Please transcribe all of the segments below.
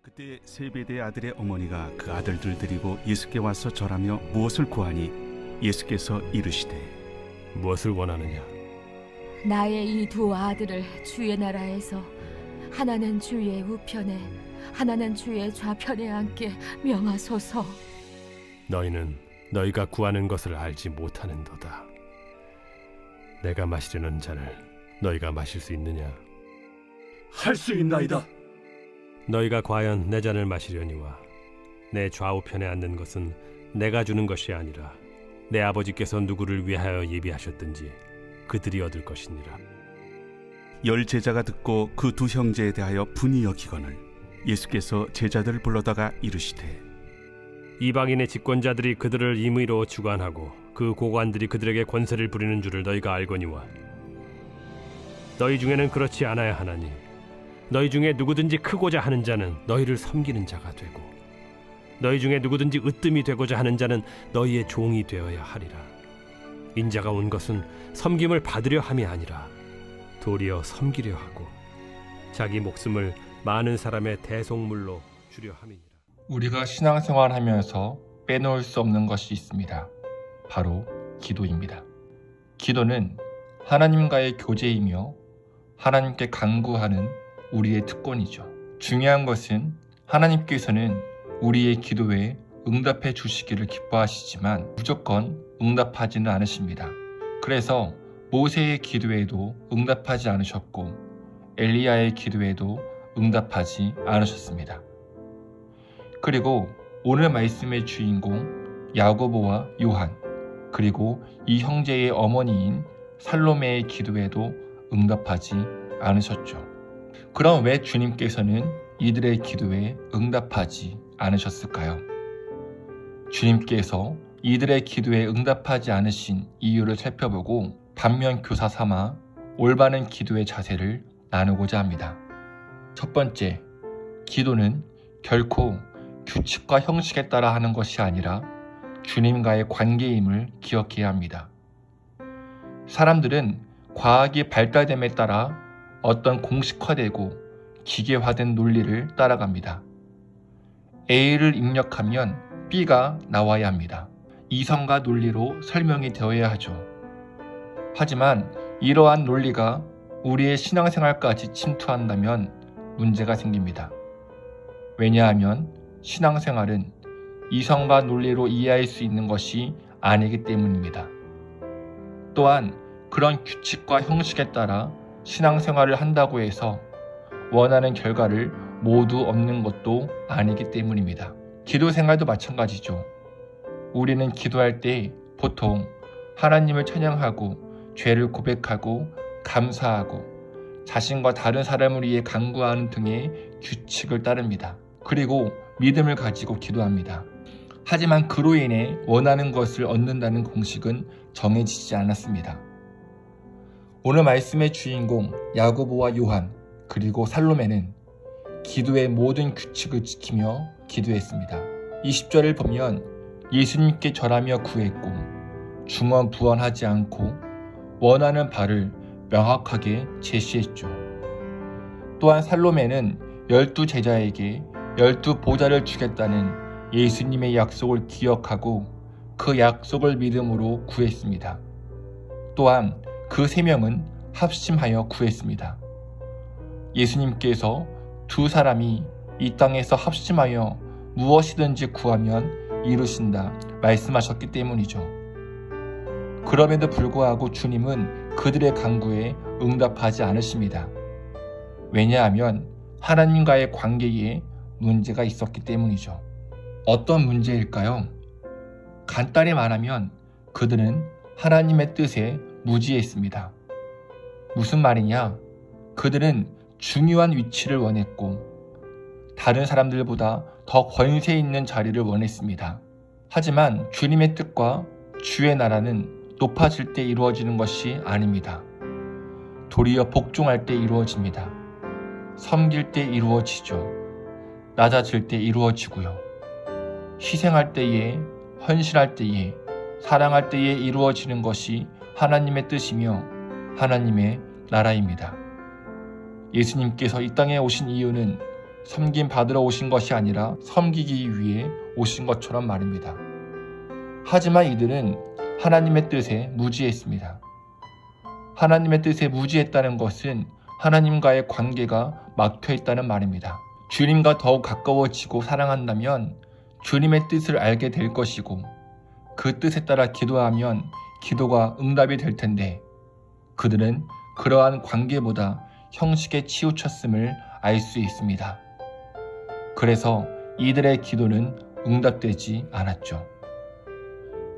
그때 세베대의 아들의 어머니가 그 아들들 데리고 예수께 와서 절하며 무엇을 구하니 예수께서 이르시되 무엇을 원하느냐? 나의 이 두 아들을 주의 나라에서 하나는 주의 우편에 하나는 주의 좌편에 앉게 명하소서. 너희는 너희가 구하는 것을 알지 못하는도다. 내가 마시려는 잔을 너희가 마실 수 있느냐? 할 수 있나이다. 너희가 과연 내 잔을 마시려니와 내 좌우편에 앉는 것은 내가 주는 것이 아니라 내 아버지께서 누구를 위하여 예비하셨든지 그들이 얻을 것이니라. 열 제자가 듣고 그 두 형제에 대하여 분이 여기거늘 예수께서 제자들을 불러다가 이르시되 이방인의 집권자들이 그들을 임의로 주관하고 그 고관들이 그들에게 권세를 부리는 줄을 너희가 알거니와 너희 중에는 그렇지 않아야 하나니 너희 중에 누구든지 크고자 하는 자는 너희를 섬기는 자가 되고 너희 중에 누구든지 으뜸이 되고자 하는 자는 너희의 종이 되어야 하리라. 인자가 온 것은 섬김을 받으려 함이 아니라 도리어 섬기려 하고 자기 목숨을 많은 사람의 대속물로 주려 함이니라. 우리가 신앙생활하면서 빼놓을 수 없는 것이 있습니다. 바로 기도입니다. 기도는 하나님과의 교제이며 하나님께 간구하는 우리의 특권이죠. 중요한 것은 하나님께서는 우리의 기도에 응답해 주시기를 기뻐하시지만 무조건 응답하지는 않으십니다. 그래서 모세의 기도에도 응답하지 않으셨고 엘리야의 기도에도 응답하지 않으셨습니다. 그리고 오늘 말씀의 주인공 야고보와 요한 그리고 이 형제의 어머니인 살로메의 기도에도 응답하지 않으셨죠. 그럼 왜 주님께서는 이들의 기도에 응답하지 않으셨을까요? 주님께서 이들의 기도에 응답하지 않으신 이유를 살펴보고 반면 교사 삼아 올바른 기도의 자세를 나누고자 합니다. 첫 번째, 기도는 결코 규칙과 형식에 따라 하는 것이 아니라 주님과의 관계임을 기억해야 합니다. 사람들은 과학이 발달됨에 따라 어떤 공식화되고 기계화된 논리를 따라갑니다. A를 입력하면 B가 나와야 합니다. 이성과 논리로 설명이 되어야 하죠. 하지만 이러한 논리가 우리의 신앙생활까지 침투한다면 문제가 생깁니다. 왜냐하면 신앙생활은 이성과 논리로 이해할 수 있는 것이 아니기 때문입니다. 또한 그런 규칙과 형식에 따라 신앙생활을 한다고 해서 원하는 결과를 모두 얻는 것도 아니기 때문입니다. 기도 생활도 마찬가지죠. 우리는 기도할 때 보통 하나님을 찬양하고 죄를 고백하고 감사하고 자신과 다른 사람을 위해 간구하는 등의 규칙을 따릅니다. 그리고 믿음을 가지고 기도합니다. 하지만 그로 인해 원하는 것을 얻는다는 공식은 정해지지 않았습니다. 오늘 말씀의 주인공 야고보와 요한 그리고 살로메는 기도의 모든 규칙을 지키며 기도했습니다. 20절을 보면 예수님께 절하며 구했고 중언부언하지 않고 원하는 바를 명확하게 제시했죠. 또한 살로메는 12제자에게 12보좌를 주겠다는 예수님의 약속을 기억하고 그 약속을 믿음으로 구했습니다. 또한 그 3명은 합심하여 구했습니다. 예수님께서 두 사람이 이 땅에서 합심하여 무엇이든지 구하면 이루신다 말씀하셨기 때문이죠. 그럼에도 불구하고 주님은 그들의 간구에 응답하지 않으십니다. 왜냐하면 하나님과의 관계에 문제가 있었기 때문이죠. 어떤 문제일까요? 간단히 말하면 그들은 하나님의 뜻에 무지했습니다. 무슨 말이냐? 그들은 중요한 위치를 원했고 다른 사람들보다 더 권세 있는 자리를 원했습니다. 하지만 주님의 뜻과 주의 나라는 높아질 때 이루어지는 것이 아닙니다. 도리어 복종할 때 이루어집니다. 섬길 때 이루어지죠. 낮아질 때 이루어지고요. 희생할 때에, 헌신할 때에, 사랑할 때에 이루어지는 것이 하나님의 뜻이며 하나님의 나라입니다. 예수님께서 이 땅에 오신 이유는 섬김 받으러 오신 것이 아니라 섬기기 위해 오신 것처럼 말입니다. 하지만 이들은 하나님의 뜻에 무지했습니다. 하나님의 뜻에 무지했다는 것은 하나님과의 관계가 막혀있다는 말입니다. 주님과 더욱 가까워지고 사랑한다면 주님의 뜻을 알게 될 것이고 그 뜻에 따라 기도하면 기도가 응답이 될 텐데 그들은 그러한 관계보다 형식에 치우쳤음을 알 수 있습니다. 그래서 이들의 기도는 응답되지 않았죠.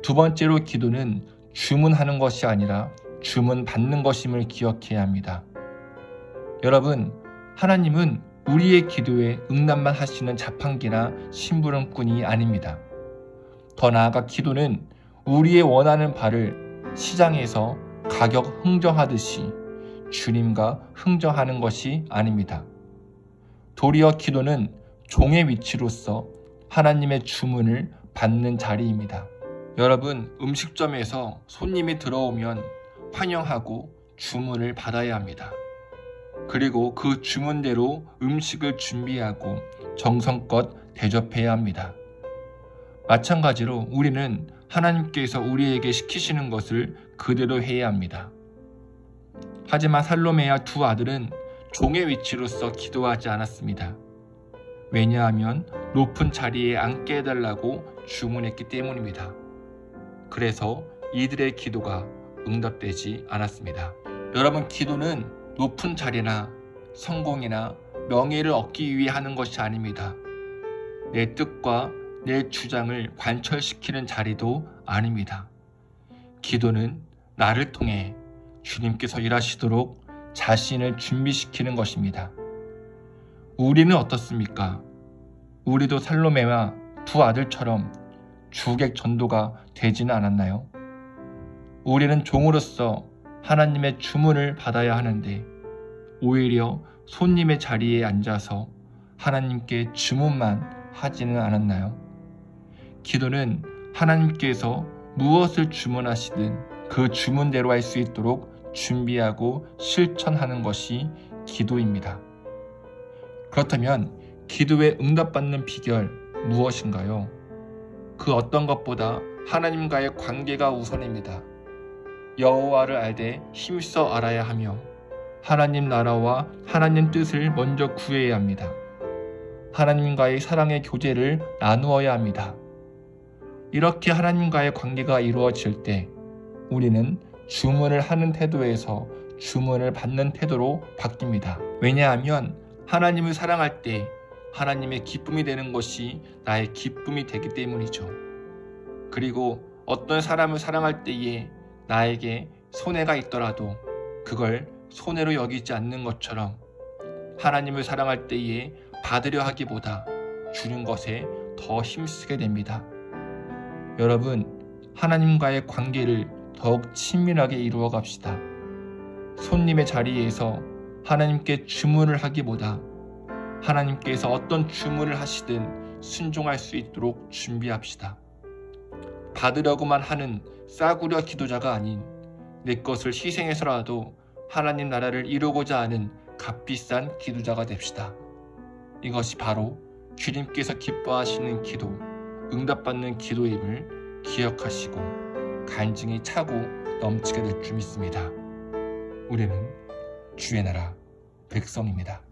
두 번째로 기도는 주문하는 것이 아니라 주문 받는 것임을 기억해야 합니다. 여러분, 하나님은 우리의 기도에 응답만 하시는 자판기나 심부름꾼이 아닙니다. 더 나아가 기도는 우리의 원하는 바를 시장에서 가격 흥정하듯이 주님과 흥정하는 것이 아닙니다. 도리어 기도는 종의 위치로서 하나님의 주문을 받는 자리입니다. 여러분, 음식점에서 손님이 들어오면 환영하고 주문을 받아야 합니다. 그리고 그 주문대로 음식을 준비하고 정성껏 대접해야 합니다. 마찬가지로 우리는 하나님께서 우리에게 시키시는 것을 그대로 해야 합니다. 하지만 살로메와 두 아들은 종의 위치로서 기도하지 않았습니다. 왜냐하면 높은 자리에 앉게 해달라고 주문했기 때문입니다. 그래서 이들의 기도가 응답되지 않았습니다. 여러분, 기도는 높은 자리나 성공이나 명예를 얻기 위해 하는 것이 아닙니다. 내 뜻과 내 주장을 관철시키는 자리도 아닙니다. 기도는 나를 통해 주님께서 일하시도록 자신을 준비시키는 것입니다. 우리는 어떻습니까? 우리도 살로메와 두 아들처럼 주객 전도가 되지는 않았나요? 우리는 종으로서 하나님의 주문을 받아야 하는데 오히려 손님의 자리에 앉아서 하나님께 주문만 하지는 않았나요? 기도는 하나님께서 무엇을 주문하시든 그 주문대로 할 수 있도록 준비하고 실천하는 것이 기도입니다. 그렇다면 기도에 응답받는 비결 무엇인가요? 그 어떤 것보다 하나님과의 관계가 우선입니다. 여호와를 알되 힘써 알아야 하며 하나님 나라와 하나님 뜻을 먼저 구해야 합니다. 하나님과의 사랑의 교제를 나누어야 합니다. 이렇게 하나님과의 관계가 이루어질 때 우리는 주문을 하는 태도에서 주문을 받는 태도로 바뀝니다. 왜냐하면 하나님을 사랑할 때 하나님의 기쁨이 되는 것이 나의 기쁨이 되기 때문이죠. 그리고 어떤 사람을 사랑할 때에 나에게 손해가 있더라도 그걸 손해로 여기지 않는 것처럼 하나님을 사랑할 때에 받으려 하기보다 주는 것에 더 힘쓰게 됩니다. 여러분, 하나님과의 관계를 더욱 친밀하게 이루어 갑시다. 손님의 자리에서 하나님께 주문을 하기보다 하나님께서 어떤 주문을 하시든 순종할 수 있도록 준비합시다. 받으려고만 하는 싸구려 기도자가 아닌 내 것을 희생해서라도 하나님 나라를 이루고자 하는 값비싼 기도자가 됩시다. 이것이 바로 주님께서 기뻐하시는 기도, 응답받는 기도임을 기억하시고 간증이 차고 넘치게 될 줄 믿습니다. 우리는 주의 나라 백성입니다.